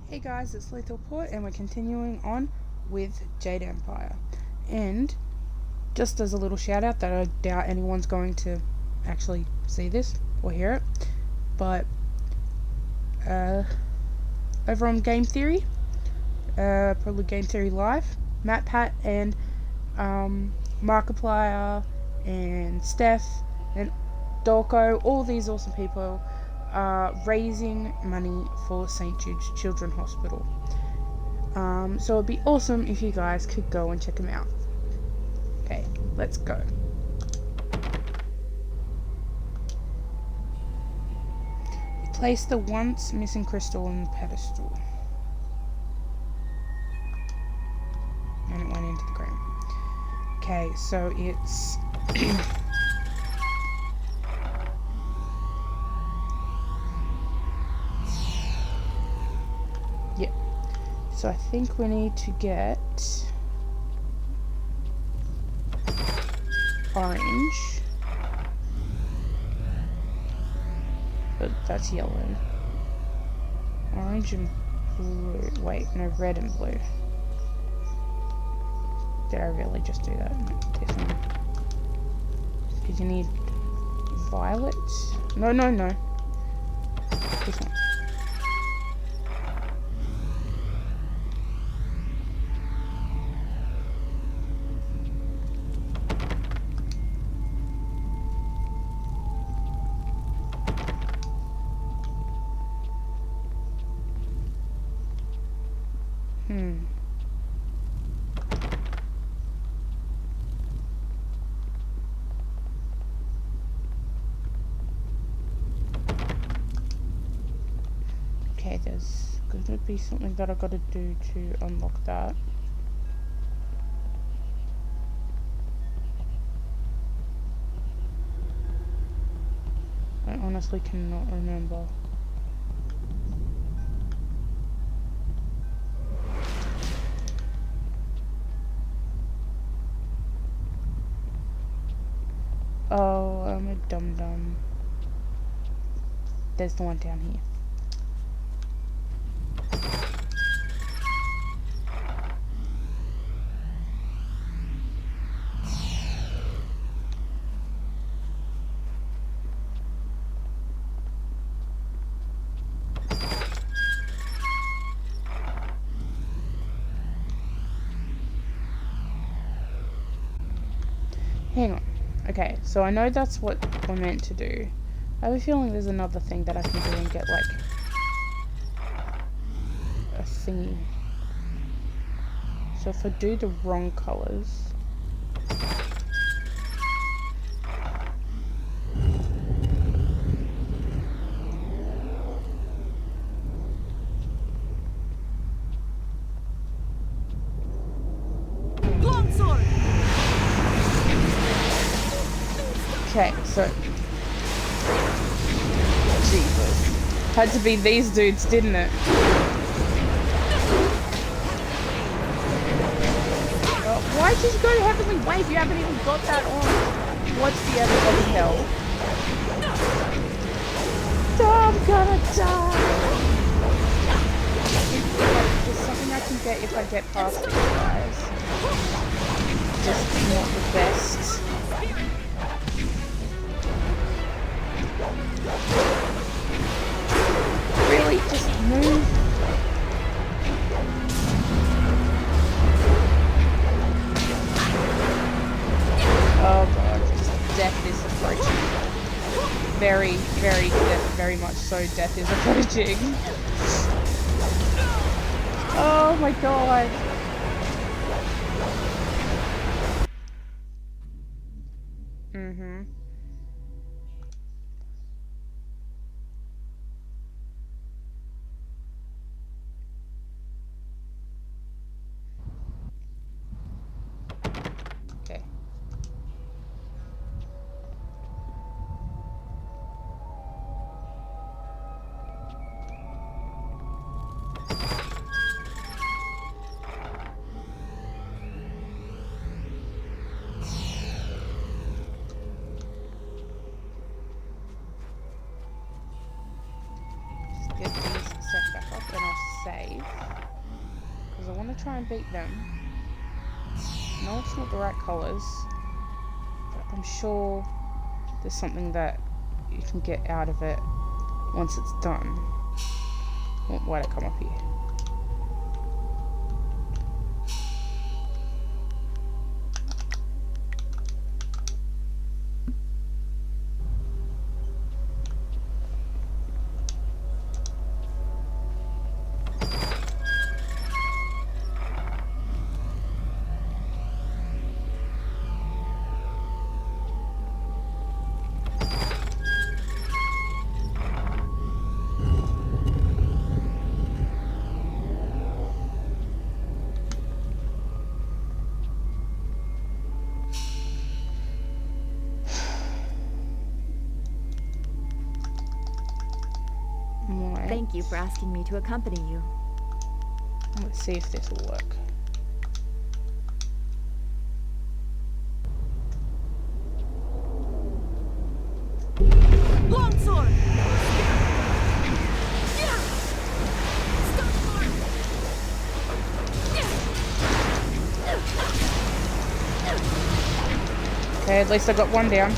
Hey guys, it's Lethal Port and we're continuing on with Jade Empire. And just as a little shout out that I doubt anyone's going to actually see this or hear it, but over on Game Theory, probably Game Theory Live, Matt, Pat and Markiplier and Steph and Dolko, all these awesome people raising money for St. Jude's Children's Hospital. So it'd be awesome if you guys could go and check them out. Okay, let's go. Place the once missing crystal on the pedestal. And it went into the ground. Okay, so it's yep. So I think we need to get orange. But that's yellow. Orange and blue. Wait, no, red and blue. Did I really just do that? This one. Because you need violet. No. This one. Okay, there's gonna be something that I gotta do to unlock that. I honestly cannot remember. Oh, I'm a dum-dum. There's the one down here. Hang on. Okay, so I know that's what we're meant to do. I have a feeling there's another thing that I can do and get, like, a thingy. So if I do the wrong colours... Okay, so... Jesus. Had to be these dudes, didn't it? Why did you go to Heavenly Wave? You haven't even got that on. What's the other bloody hell? I'm gonna die! There's something I can get if I get past these guys. Just not the best. Really, just move. Oh god, death is approaching. Very much so death is approaching. Oh my god. Okay. save. Because I want to try and beat them. No, it's not the right colours. But I'm sure there's something that you can get out of it once it's done. Why'd I come up here? Thank you for asking me to accompany you. Let's see if this will work. Longsword! Okay, at least I got one down.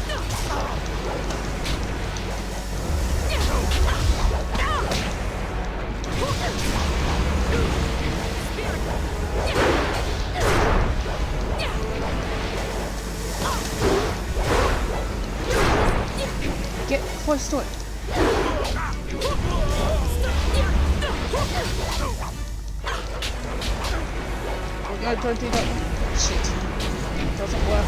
Get close to it. No, don't do that one. Shit. It doesn't work.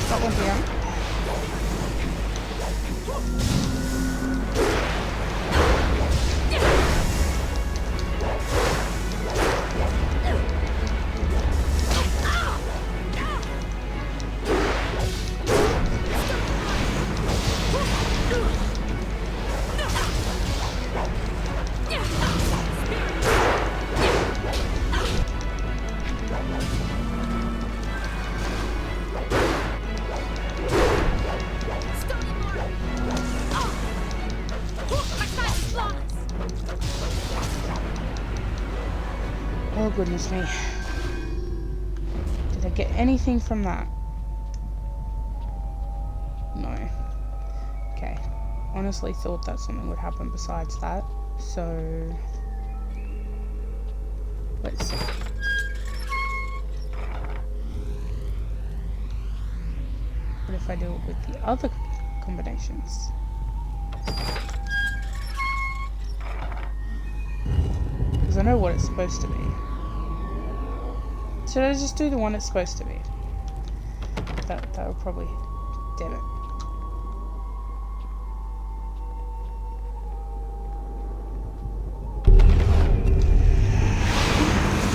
That one down. Oh goodness me. Did I get anything from that? No. Okay. Honestly thought that something would happen besides that. So let's see. What if I do it with the other combinations? Because I know what it's supposed to be. Should I just do the one it's supposed to be? That will probably... Damn it.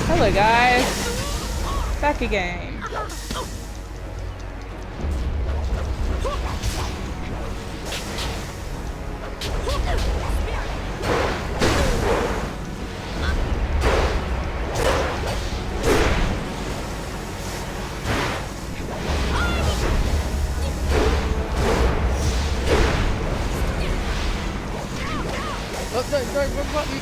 Hello guys! Back again. Oh, don't, wrong button.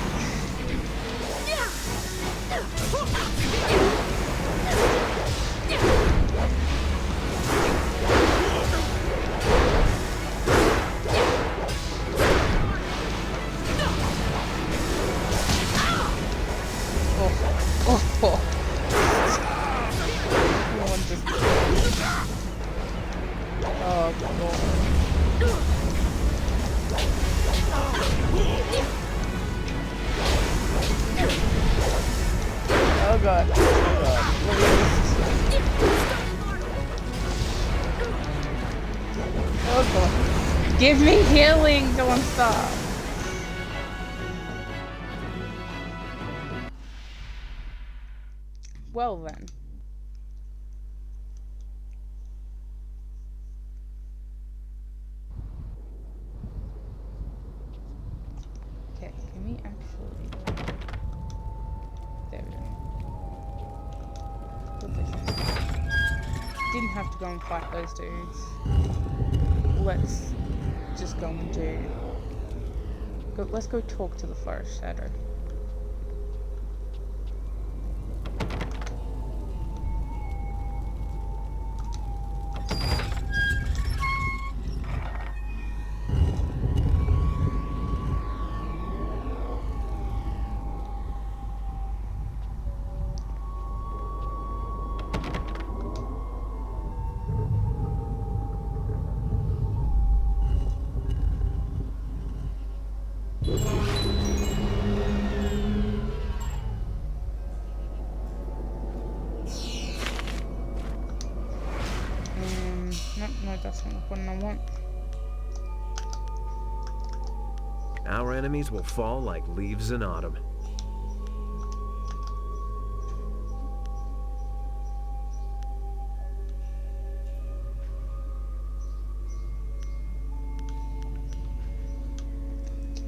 Oh god. Oh god. Give me healing, don't stop. Well then. Okay, can we actually... There we go. Put this in. didn't have to go and fight those dudes. Let's just go and let's go talk to the Forest Shadow. No, that's not the one I want. Our enemies will fall like leaves in autumn.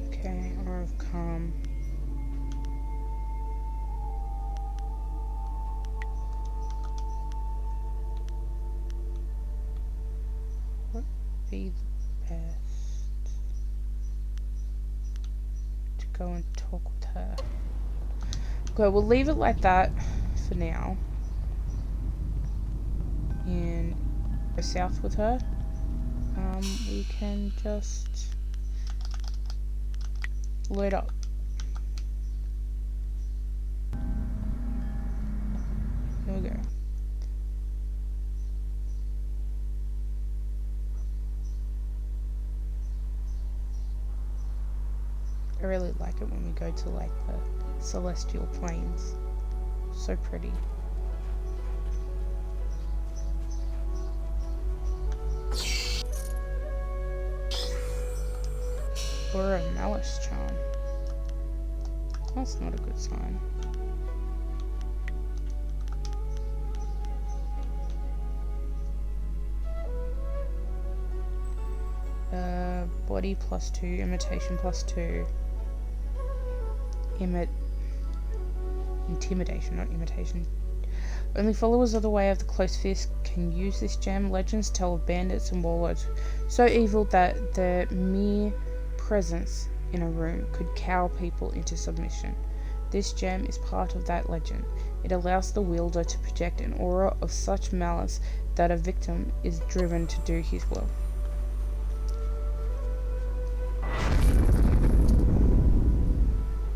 Okay, Aura of Calm. What would be the best to go and talk with her? Okay, we'll leave it like that for now. And go south with her. We can just load up. Here we go. I really like it when we go to like the celestial plains. So pretty. Or a malice charm. That's not a good sign. Body +2, imitation +2. Intimidation, not imitation. Only followers of the way of the close fist can use this gem. Legends tell of bandits and warlords so evil that their mere presence in a room could cow people into submission. This gem is part of that legend. It allows the wielder to project an aura of such malice that a victim is driven to do his will.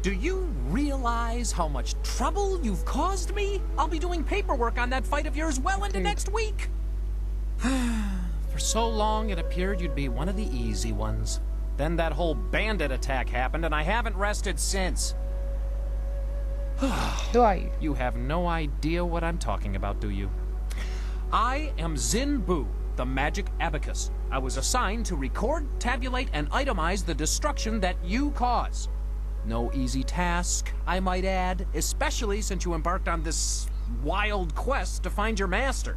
Do you realize how much trouble you've caused me? I'll be doing paperwork on that fight of yours well into next week. For so long it appeared you'd be one of the easy ones. Then that whole bandit attack happened and I haven't rested since. Who are you? You have no idea what I'm talking about, do you? I am Zin Bu, the magic abacus. I was assigned to record, tabulate, and itemize the destruction that you cause. No easy task, I might add, especially since you embarked on this wild quest to find your master.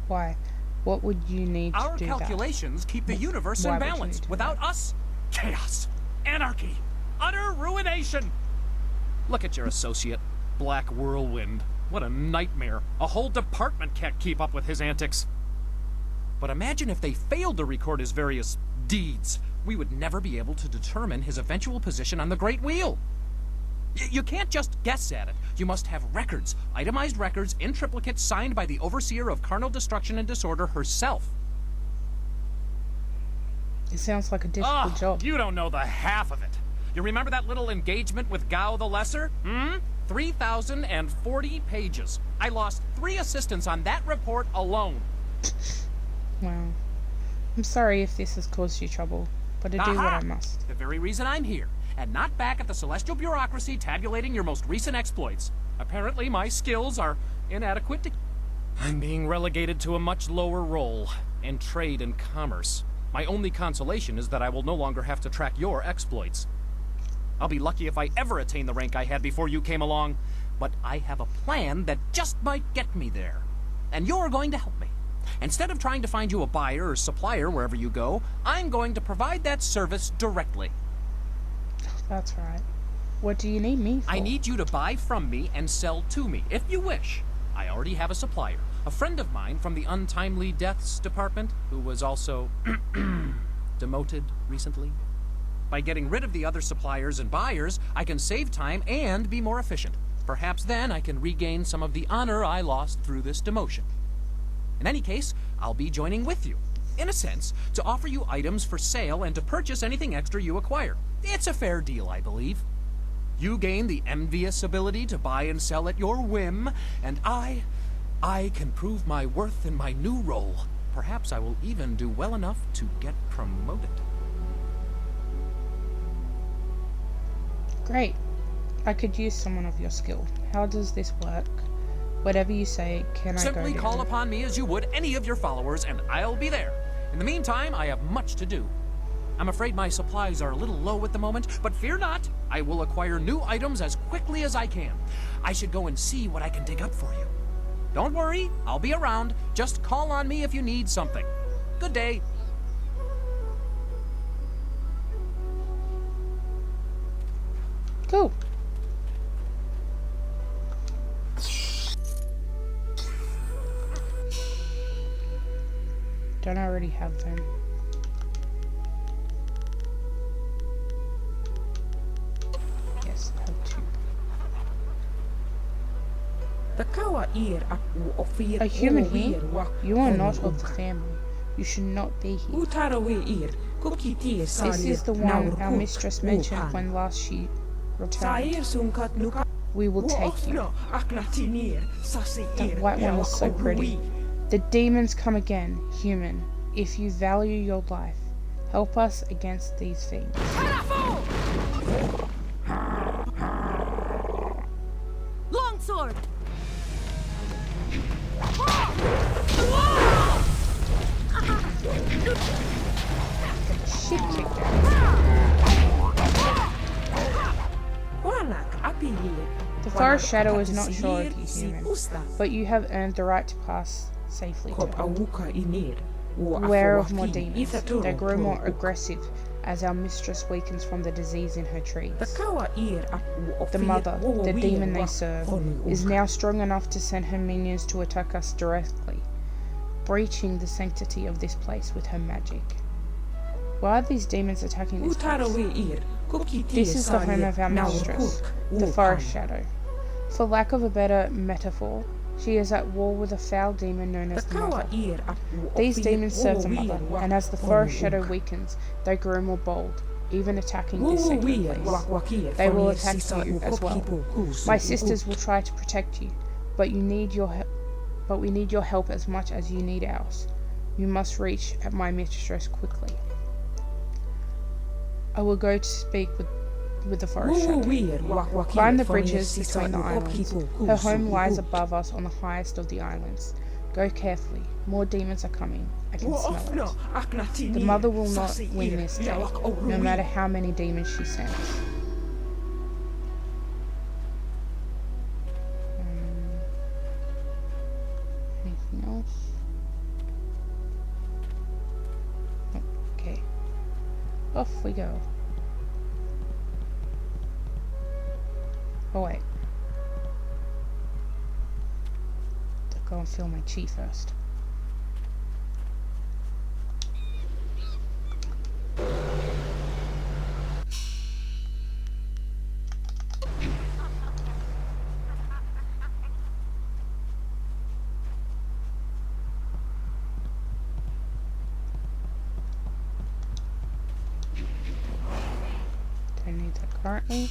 Why? What would you need to do that? Our calculations keep the universe in balance. Without us, chaos, anarchy, utter ruination. Look at your associate, Black Whirlwind. What a nightmare. A whole department can't keep up with his antics. But imagine if they failed to record his various deeds. We would never be able to determine his eventual position on the Great Wheel. You can't just guess at it. You must have records, itemized records in triplicate signed by the overseer of carnal destruction and disorder herself. It sounds like a difficult job. You don't know the half of it. You remember that little engagement with Gao the Lesser? 3,040 pages. I lost 3 assistants on that report alone. Wow. I'm sorry if this has caused you trouble, but I do what I must. The very reason I'm here, and not back at the celestial bureaucracy tabulating your most recent exploits. Apparently my skills are inadequate to... I'm being relegated to a much lower role in trade and commerce. My only consolation is that I will no longer have to track your exploits. I'll be lucky if I ever attain the rank I had before you came along, but I have a plan that just might get me there. And you're going to help me. Instead of trying to find you a buyer or supplier wherever you go, I'm going to provide that service directly. That's right. What do you need me for? I need you to buy from me and sell to me, if you wish. I already have a supplier, a friend of mine from the Untimely Deaths Department, who was also demoted recently. By getting rid of the other suppliers and buyers, I can save time and be more efficient. Perhaps then I can regain some of the honor I lost through this demotion. In any case, I'll be joining with you, in a sense, to offer you items for sale and to purchase anything extra you acquire. It's a fair deal, I believe. You gain the envious ability to buy and sell at your whim, and I can prove my worth in my new role. Perhaps I will even do well enough to get promoted. Great. I could use someone of your skill. How does this work? Whatever you say, can I go Simply there? call upon me as you would any of your followers, and I'll be there. In the meantime, I have much to do. I'm afraid my supplies are a little low at the moment, but fear not. I will acquire new items as quickly as I can. I should go and see what I can dig up for you. Don't worry, I'll be around. Just call on me if you need something. Good day. Cool. Don't I already have them? Yes, I have two. A human here? You are not of the family. You should not be here. This is the one our mistress mentioned when last she returned. We will take you. That white one is so pretty. The demons come again, human. If you value your life, help us against these fiends. Longsword! Shit kicked out. The forest shadow is not sure of you, human, but you have earned the right to pass safely to her. Beware of more demons. They grow more aggressive as our mistress weakens from the disease in her trees. The mother, the demon they serve, is now strong enough to send her minions to attack us directly, breaching the sanctity of this place with her magic. Why are these demons attacking this place? This is the home of our mistress, the forest shadow. For lack of a better metaphor, she is at war with a foul demon known as the mother. These demons serve the mother, and as the forest shadow weakens, they grow more bold, even attacking this sacred place. They will attack you as well. My sisters will try to protect you, but we need your help as much as you need ours. You must reach at my mistress quickly. I will go to speak with the forest shadow. Climb the bridges between the islands. Her home lies above us on the highest of the islands. Go carefully. More demons are coming. I can smell it. The mother will not win this day, no matter how many demons she sends. Anything else? Okay. Off we go. Oh wait. I'll go and fill my chi first. Don't need that currently.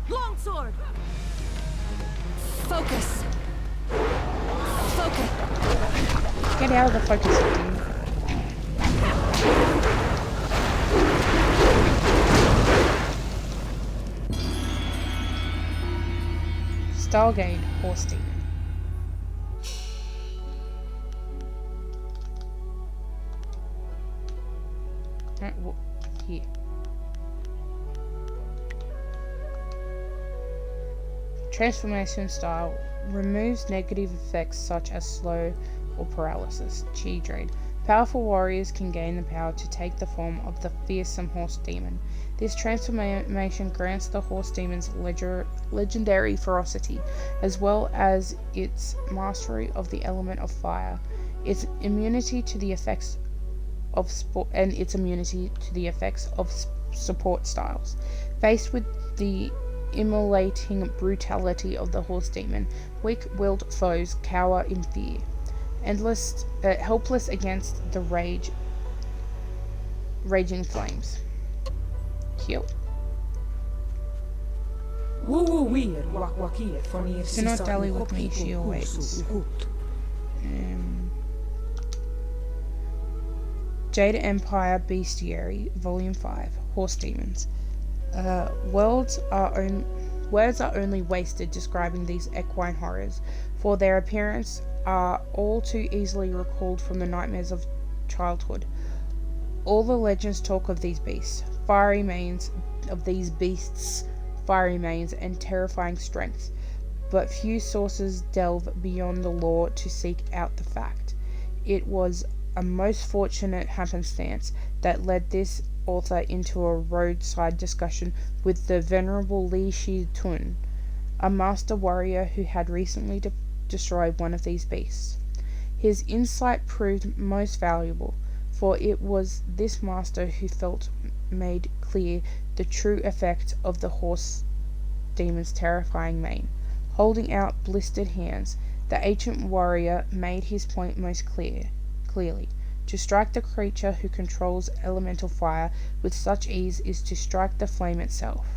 Longsword! Focus! Focus! Get out of the focus, dude. Stargate horse demon. Here. Transformation style removes negative effects such as slow or paralysis. Chi drain. Powerful warriors can gain the power to take the form of the fearsome horse demon. This transformation grants the horse demon's legendary ferocity, as well as its mastery of the element of fire, its immunity to the effects of support styles. Faced with the immolating brutality of the horse demon, weak-willed foes cower in fear, helpless against the raging flames. Cute. Do not dally with me, she awaits. Jade Empire Bestiary, Volume 5, Horse Demons. Words are only wasted describing these equine horrors, for their appearance are all too easily recalled from the nightmares of childhood. All the legends talk of these beasts, fiery manes, and terrifying strength, but few sources delve beyond the lore to seek out the fact. It was a most fortunate happenstance that led this author into a roadside discussion with the venerable Li Shi-tun, a master warrior who had recently destroyed one of these beasts. His insight proved most valuable, for it was this master who made clear the true effect of the horse demon's terrifying mane. Holding out blistered hands, the ancient warrior made his point most clearly. To strike the creature who controls elemental fire with such ease is to strike the flame itself.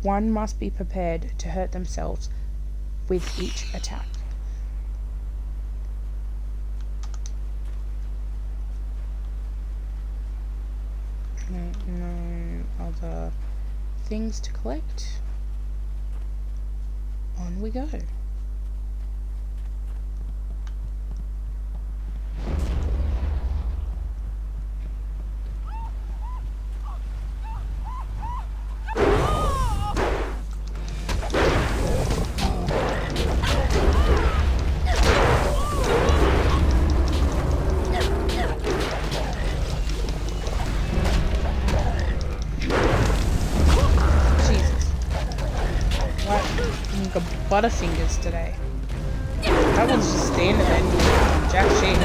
One must be prepared to hurt themselves with each attack. No other things to collect. On we go. Butterfingers today. That one's just standing there doing jack shit.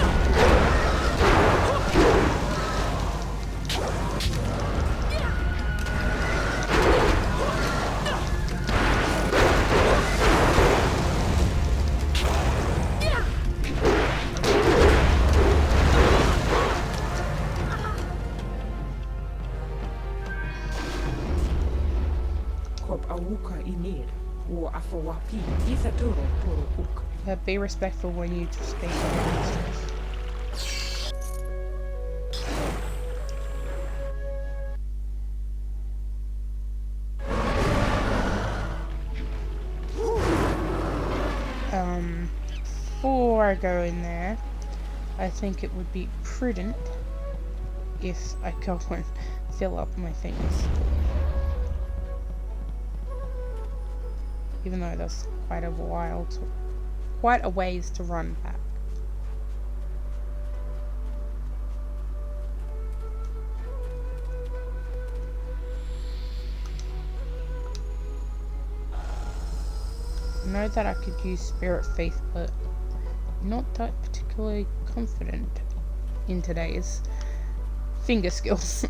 Be respectful when you speak to your masters. Before I go in there, I think it would be prudent if I go and fill up my things. Even though that's quite a ways to run back. I know that I could use Spirit Faith, but not that particularly confident in today's finger skills.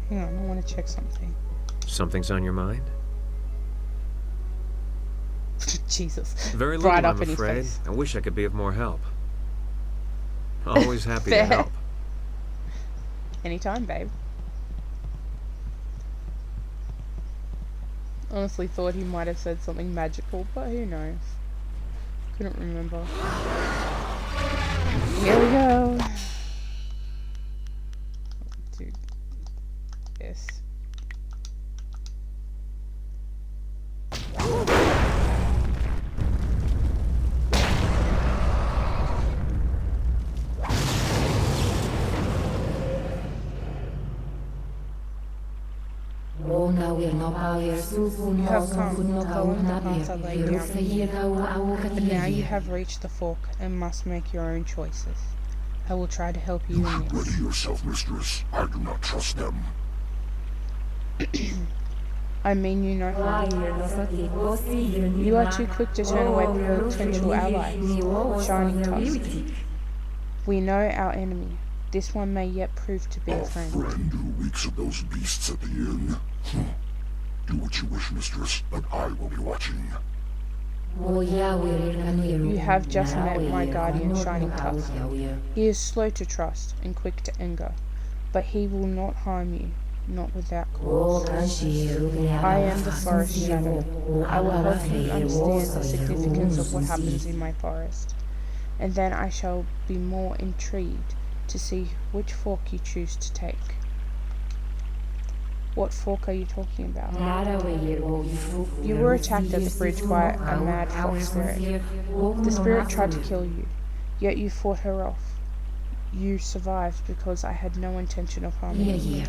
Hang on, I want to check something. Something's on your mind? Jesus. Very little, Right up I'm in his afraid. face. I wish I could be of more help. Always happy to Fair. help. Anytime, babe. Honestly thought he might have said something magical, but who knows. Couldn't remember. Here we go. do this. You have come, following the path I laid down for you. But now you have reached the fork and must make your own choices. I will try to help you in this. Ready yourself, mistress. I do not trust them. I mean you no harm. You are too quick to turn away potential allies. Shining Tusk. We know our enemy. This one may yet prove to be a friend. Friend who reeks of those beasts at the inn. Do what you wish, mistress, but I will be watching. You have just met my guardian, Shining Tusk. He is slow to trust and quick to anger, but he will not harm you, not without cause. I am the forest shadow. I will help you understand the significance of what happens in my forest, and then I shall be more intrigued to see which fork you choose to take. What fork are you talking about? You were attacked at the bridge by a mad fox spirit. The spirit tried to kill you, yet you fought her off. You survived because I had no intention of harming you.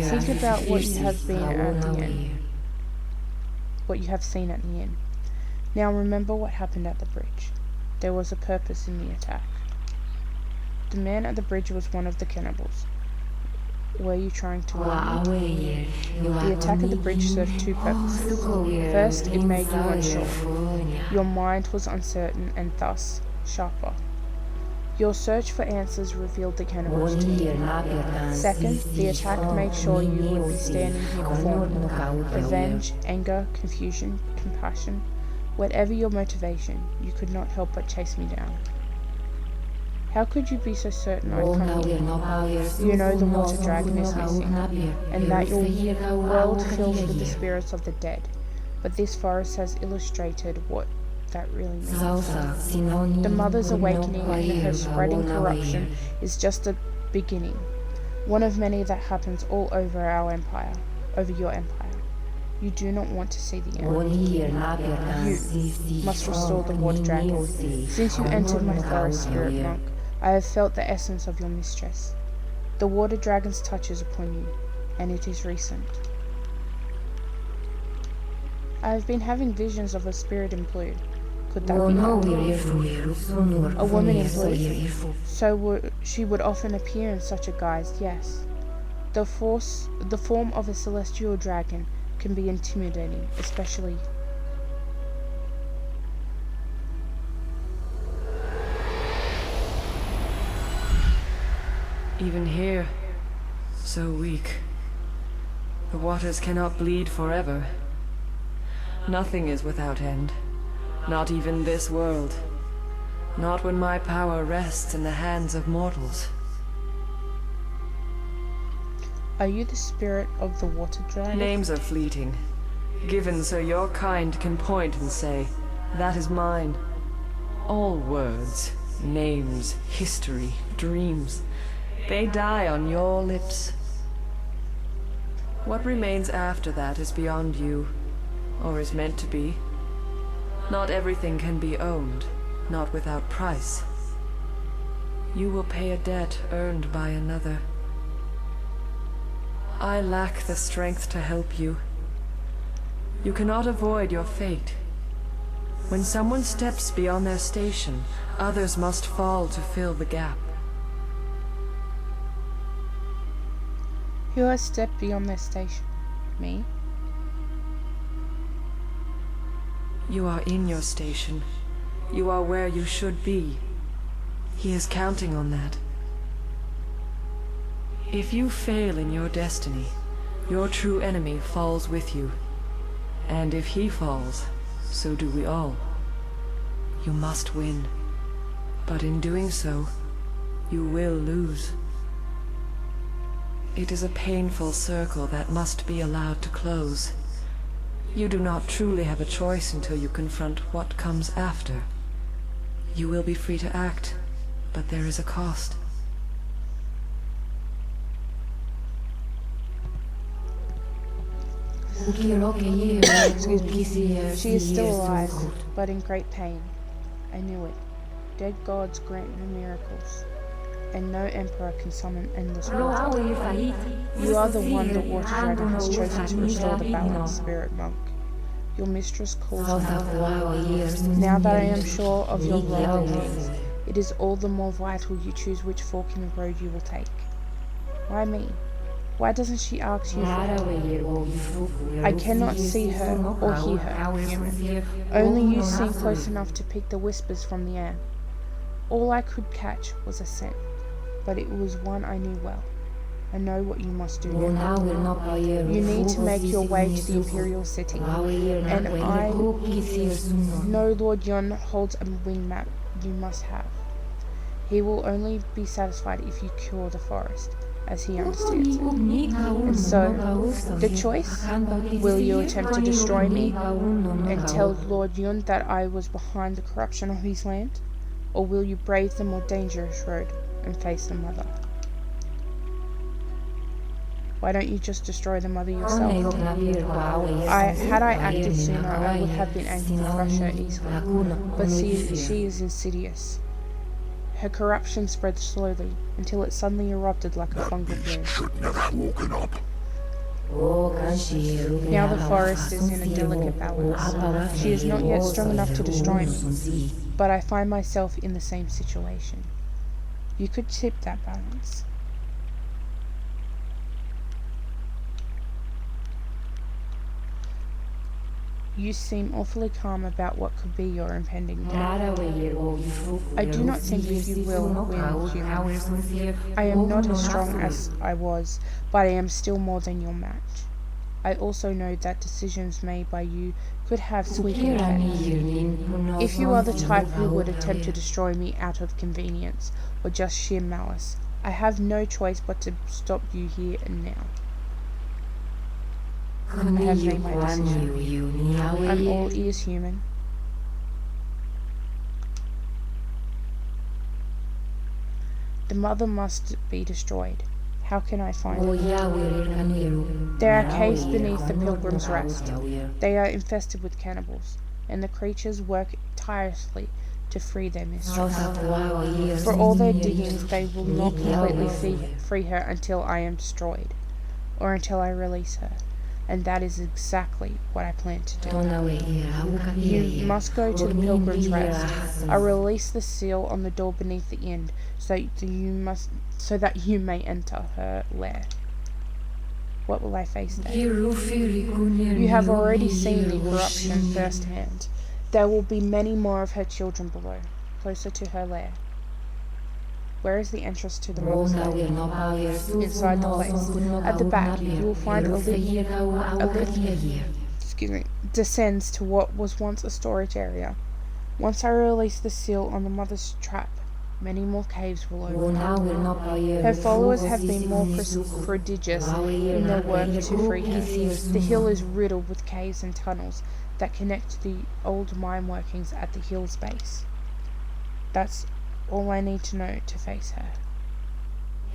Think about what you have been at the end. What you have seen at the end. Now remember what happened at the bridge. There was a purpose in the attack. The man at the bridge was one of the cannibals. Were you trying to warn me? The attack at the bridge served two purposes. First, it made you unsure. Your mind was uncertain and thus sharper. Your search for answers revealed the cannibals to you. Second, the attack made sure you would be standing here before me. Revenge, anger, confusion, compassion, whatever your motivation, you could not help but chase me down. How could you be so certain I'd come here? You know the water dragon is missing, and that your world fills with the spirits of the dead. But this forest has illustrated what that really means. The mother's awakening and her spreading corruption is just the beginning. One of many that happens all over our empire, over your empire. You do not want to see the end. You must restore the water dragon. Since you entered my forest, spirit monk, I have felt the essence of your mistress. The water dragon's touch is upon you, and it is recent. I have been having visions of a spirit in blue. Could that be her? A woman in blue? She would often appear in such a guise, yes. The form of a celestial dragon can be intimidating, especially. Even here, so weak. The waters cannot bleed forever. Nothing is without end. Not even this world. Not when my power rests in the hands of mortals. Are you the spirit of the water dragon? Names are fleeting, given so your kind can point and say, that is mine. All words, names, history, dreams, they die on your lips. What remains after that is beyond you, or is meant to be. Not everything can be owned, not without price. You will pay a debt earned by another. I lack the strength to help you. You cannot avoid your fate. When someone steps beyond their station, others must fall to fill the gap. Who has stepped beyond their station? Me? You are in your station. You are where you should be. He is counting on that. If you fail in your destiny, your true enemy falls with you. And if he falls, so do we all. You must win. But in doing so, you will lose. It is a painful circle that must be allowed to close. You do not truly have a choice until you confront what comes after. You will be free to act, but there is a cost. Excuse me. She is still alive, but in great pain. I knew it. Dead gods grant no miracles, and no emperor can summon endless water. You are the one the water dragon has chosen to restore the balance, spirit monk. Your mistress calls me. Now that I am sure of your role in things, it is all the more vital you choose which fork in the road you will take. Why me? Why doesn't she ask you for help? I cannot see her or hear her, human. Only you seem close enough to pick the whispers from the air. All I could catch was a scent, but it was one I knew well. I know what you must do now. You need to make your way to the Imperial City, and I know Lord Yun holds a wing map you must have. He will only be satisfied if you cure the forest, as he understands it. And so, the choice? Will you attempt to destroy me and tell Lord Yun that I was behind the corruption of his land? Or will you brave the more dangerous road and face the mother? Why don't you just destroy the mother yourself? Had I acted sooner, I would have been able to crush her easily. But she is insidious. Her corruption spread slowly until it suddenly erupted like a fungal bloom. Should never have woken up. Now the forest is in a delicate balance. She is not yet strong enough to destroy me, but I find myself in the same situation. You could tip that balance. You seem awfully calm about what could be your impending death. I do not think you will win, human. I am not as strong as I was, but I am still more than your match. I also know that decisions made by you could have sweeping effects. If you are the type who would attempt to destroy me out of convenience, or just sheer malice, I have no choice but to stop you here and now. I have made my decision. I'm all ears, human. The mother must be destroyed. How can I find her? There are caves beneath the Pilgrim's Rest. They are infested with cannibals, and the creatures work tirelessly to free their mistress. For all their diggings, they will not completely free her until I am destroyed, or until I release her. And that is exactly what I plan to do. You must go to the Pilgrim's Rest. I release the seal on the door beneath the inn, so that you may enter her lair. What will I face there? You have already seen the corruption firsthand. There will be many more of her children below, closer to her lair. Where is the entrance to the mausoleum? Inside the place. At the back, you will find a lift descends to what was once a storage area. Once I release the seal on the mother's trap, many more caves will open. Her followers have been more prodigious in their work to free her. The hill is riddled with caves and tunnels that connect to the old mine workings at the hill's base. That's all I need to know to face her.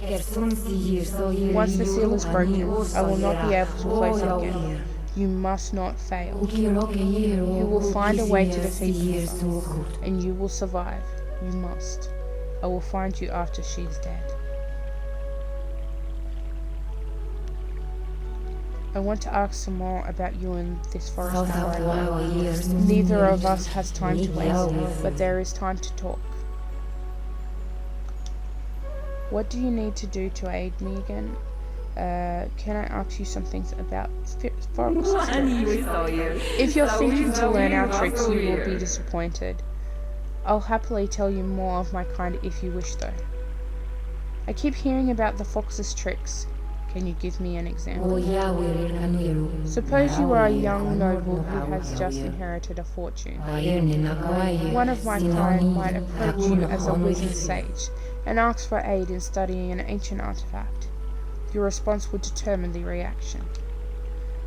Once the seal is broken, I will not be able to close it again. You must not fail. You will find a way to defeat the mother, and you will survive. You must. I will find you after she is dead. I want to ask some more about you and this forest before I go. Neither of us has time to waste, but there is time to talk. What do you need to do to aid me again? Can I ask you some things about forest? If you're thinking to learn our tricks, you will be disappointed. I'll happily tell you more of my kind if you wish, though. I keep hearing about the fox's tricks. Can you give me an example? Suppose you are a young noble who has just inherited a fortune. One of my kind might approach you as a wizard sage and ask for aid in studying an ancient artifact. Your response would determine the reaction.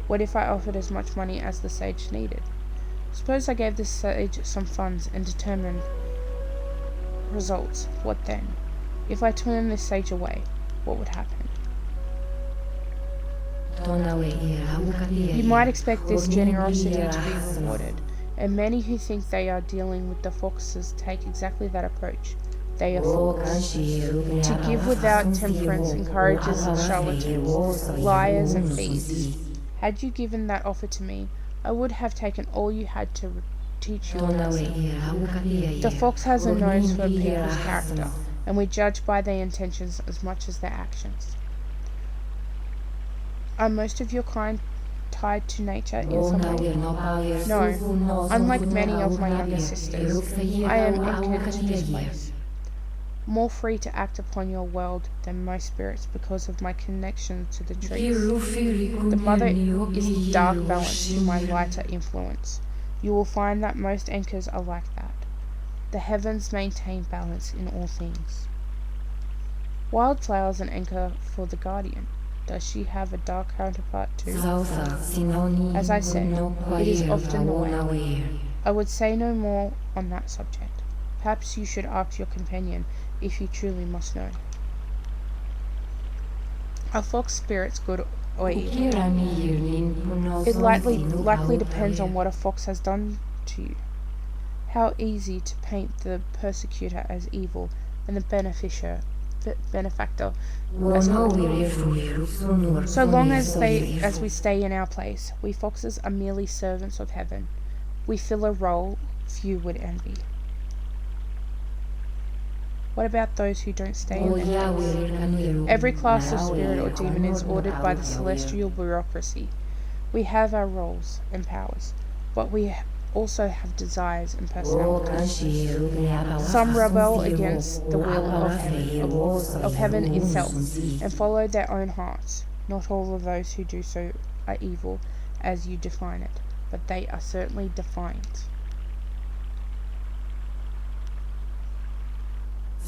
What if I offered as much money as the sage needed? Suppose I gave the sage some funds and determined results. What then? If I turned this sage away, what would happen? You might expect this generosity to be rewarded, and many who think they are dealing with the foxes take exactly that approach. They are fools. To give without temperance encourages charlatans, liars, and thieves. Had you given that offer to me, I would have taken all you had to teach you a lesson. The fox has a nose for people's character, and we judge by their intentions as much as their actions. Are most of your kind tied to nature in some way? No. Unlike many of my younger sisters, I am anchored to this place. More free to act upon your world than most spirits because of my connection to the trees. The mother is the dark balance to my lighter influence. You will find that most anchors are like that. The heavens maintain balance in all things. Wildflower's an anchor for the guardian. Does she have a dark counterpart too? As I said, it is often the way. I would say no more on that subject. Perhaps you should ask your companion if you truly must know. Are fox spirits good or evil? It likely depends on what a fox has done to you. How easy to paint the persecutor as evil and the benefactor as good. So long as we stay in our place, we foxes are merely servants of heaven. We fill a role few would envy. What about those who don't stay in their place? Every class of spirit or demon is ordered by the celestial bureaucracy. We have our roles and powers, but we also have desires and personalities. Some rebel against the will of heaven itself, and follow their own hearts. Not all of those who do so are evil, as you define it, but they are certainly defiant.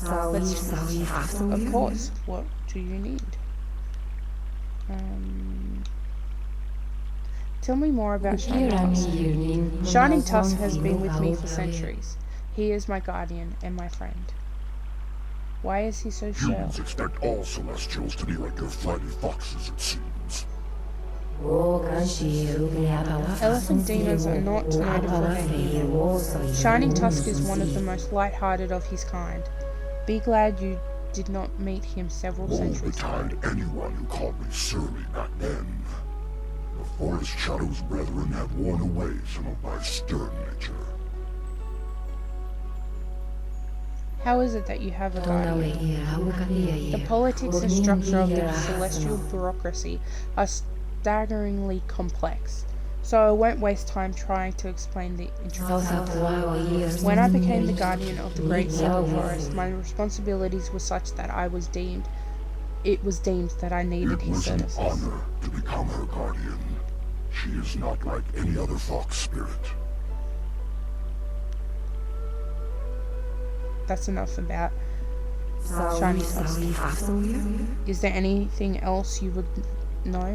Of course. What do you need? Tell me more about Shining Tusk. Shining Tusk has been with me for centuries. He is my guardian and my friend. Why is he so sure? Humans expect all Celestials to be like their flighty foxes, it seems. Elephant demons are not noted for their evil. Shining Tusk is one of the most light-hearted of his kind. Be glad you did not meet him several centuries ago. Woe betide anyone who called me surly back then. The Forest Shadow's brethren have worn away some of my stern nature. How is it that you have a guardian? The politics and structure of the celestial bureaucracy are staggeringly complex, so I won't waste time trying to explain the intricacies. When I became the guardian of the Great Central Forest, my responsibilities were such that it was deemed that I needed his services. It was an honor to become her guardian. She is not like any other fox spirit. That's enough about Shiny Tusk. Is there anything else you would know?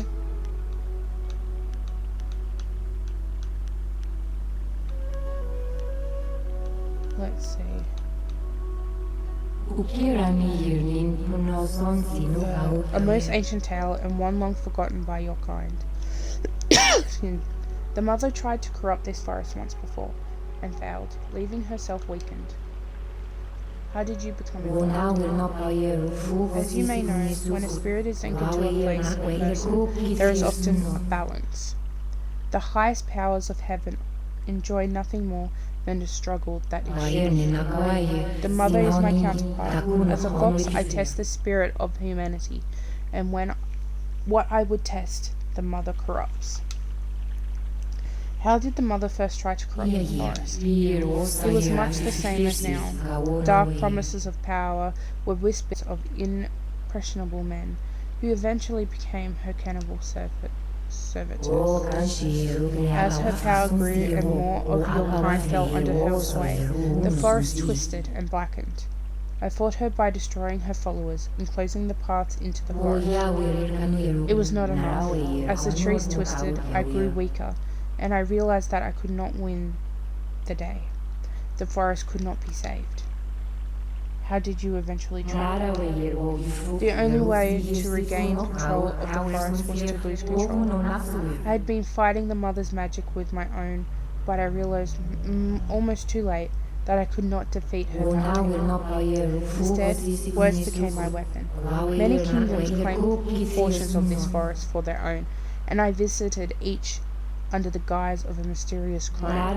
Let's see. A most ancient tale and one long forgotten by your kind. The mother tried to corrupt this forest once before and failed, leaving herself weakened. How did you become involved? As you may know, when a spirit is anchored to a place or person, there is often a balance. The highest powers of heaven enjoy nothing more than the struggle that is. The mother is my counterpart. As a fox, I test the spirit of humanity, and when what I would test, the mother corrupts. How did the mother first try to corrupt the forest? It was much the same as now. Dark promises of power were whispers of impressionable men, who eventually became her cannibal servitors. As her power grew and more of your kind fell under her sway, the forest twisted and blackened. I fought her by destroying her followers and closing the paths into the forest. It was not enough. As the trees twisted, I grew weaker, and I realized that I could not win the day. The forest could not be saved. How did you eventually track them? The only way to regain control of the forest was to lose control. I had been fighting the mother's magic with my own, but I realized almost too late that I could not defeat her magic. Instead, words became my weapon. Many kingdoms claimed portions of this forest for their own, and I visited each under the guise of a mysterious crown.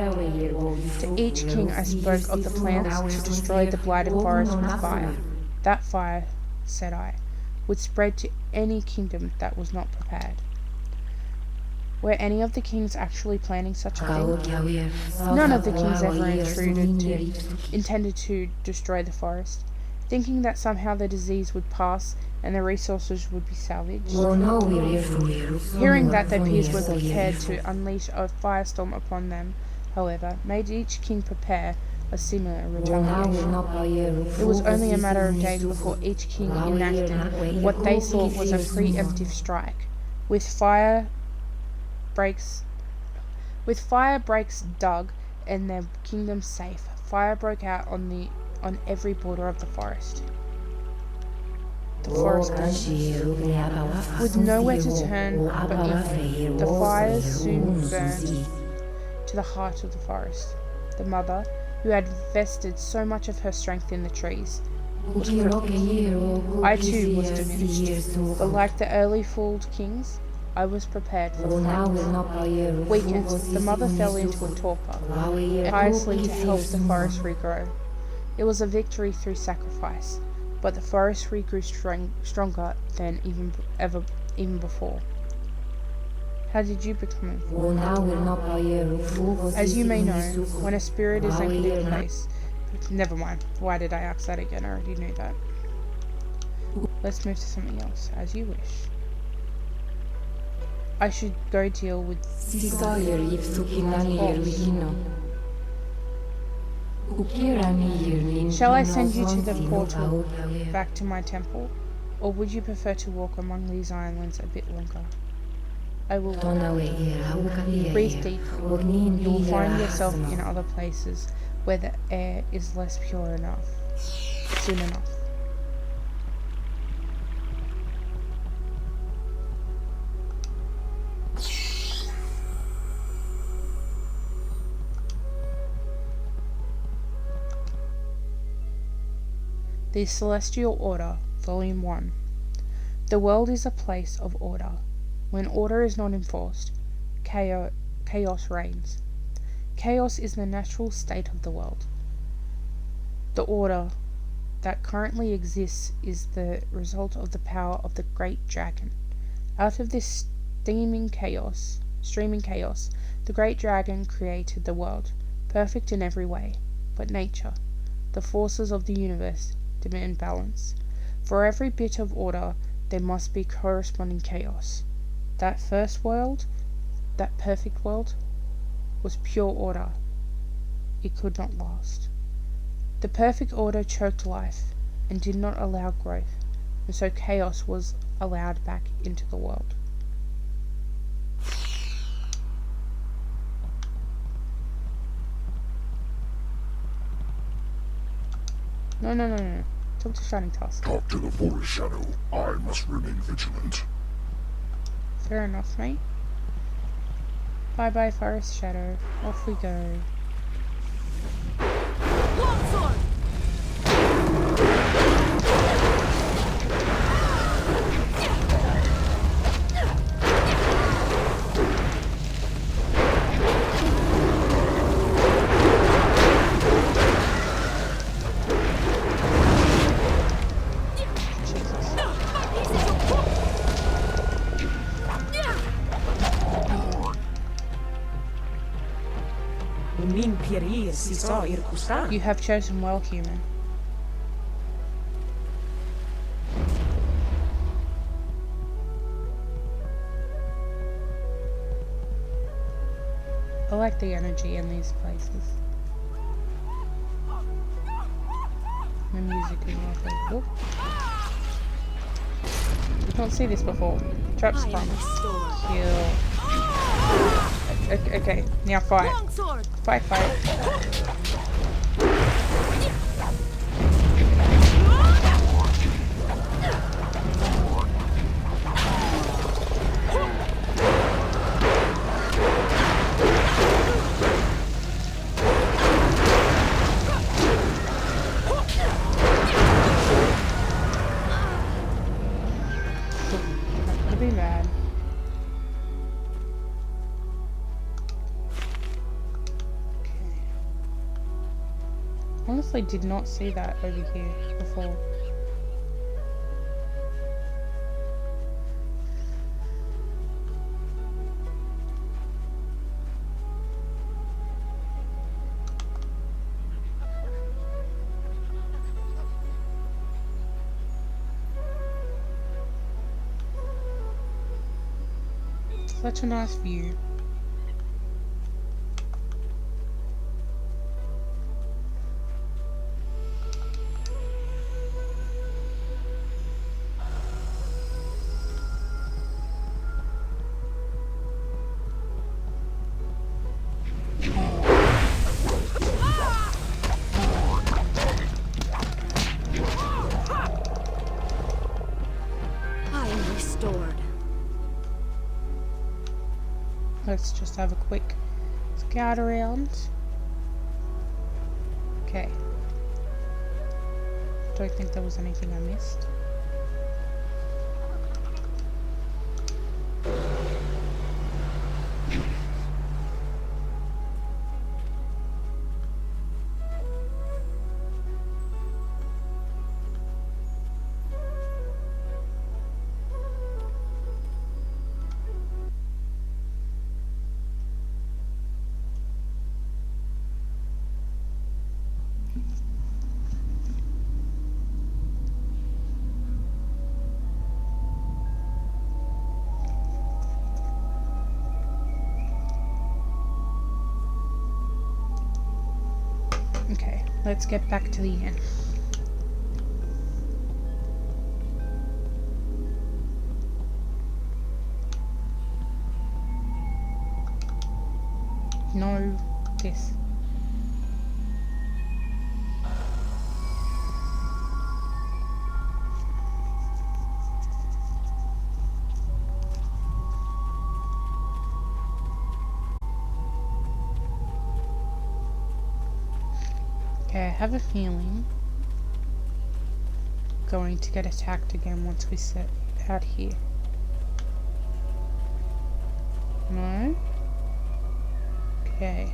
To each king I spoke of the plans to destroy the blighted forest with fire. That fire, said I, would spread to any kingdom that was not prepared. Were any of the kings actually planning such a thing? None of the kings ever intended to destroy the forest, thinking that somehow the disease would pass and the resources would be salvaged. Hearing that their peers were prepared to unleash a firestorm upon them, however, made each king prepare a similar retaliation. It was only a matter of days before each king enacted what they thought was a preemptive strike. With fire breaks dug and their kingdom safe, fire broke out on every border of the forest. The forest with nowhere to turn but inward. The fires soon burned to the heart of the forest. The mother, who had vested so much of her strength in the trees, was crippled. I too was diminished, but like the early fooled kings, I was prepared for flight. Weakened, the mother fell into a torpor, piously to help the forest regrow. It was a victory through sacrifice, but the forest regrew stronger than even before. How did you become involved? As you may know, when a spirit is anchored in place... Never mind. Why did I ask that again? I already knew that. Let's move to something else, as you wish. I should go deal with... Shall I send you to the portal back to my temple? Or would you prefer to walk among these islands a bit longer? I will breathe deeply. You will find yourself in other places where the air is less pure enough. Soon enough. The Celestial Order, Volume 1. The world is a place of order. When order is not enforced, chaos reigns. Chaos is the natural state of the world. The order that currently exists is the result of the power of the great dragon. Out of this streaming chaos, the great dragon created the world, perfect in every way. But nature, the forces of the universe, demand balance. For every bit of order, there must be corresponding chaos. That first world, that perfect world, was pure order. It could not last. The perfect order choked life and did not allow growth, and so chaos was allowed back into the world. No. Talk to Shining Tusk. Talk to the Forest Shadow. I must remain vigilant. Fair enough, mate. Bye-bye, Forest Shadow. Off we go. Longsword! You have chosen well, human. I like the energy in these places. The music is lovely. Whoop. You can't see this before. Trap spawn. Kill. Okay, now fight. Fight. be mad. Okay. Honestly, did not see that over here before. Such a nice view. I am restored. Let's just have a quick scout around. Okay. Don't think there was anything I missed. Okay, let's get back to the inn. No, this. Okay, I have a feeling I'm going to get attacked again once we set out here. No? Okay.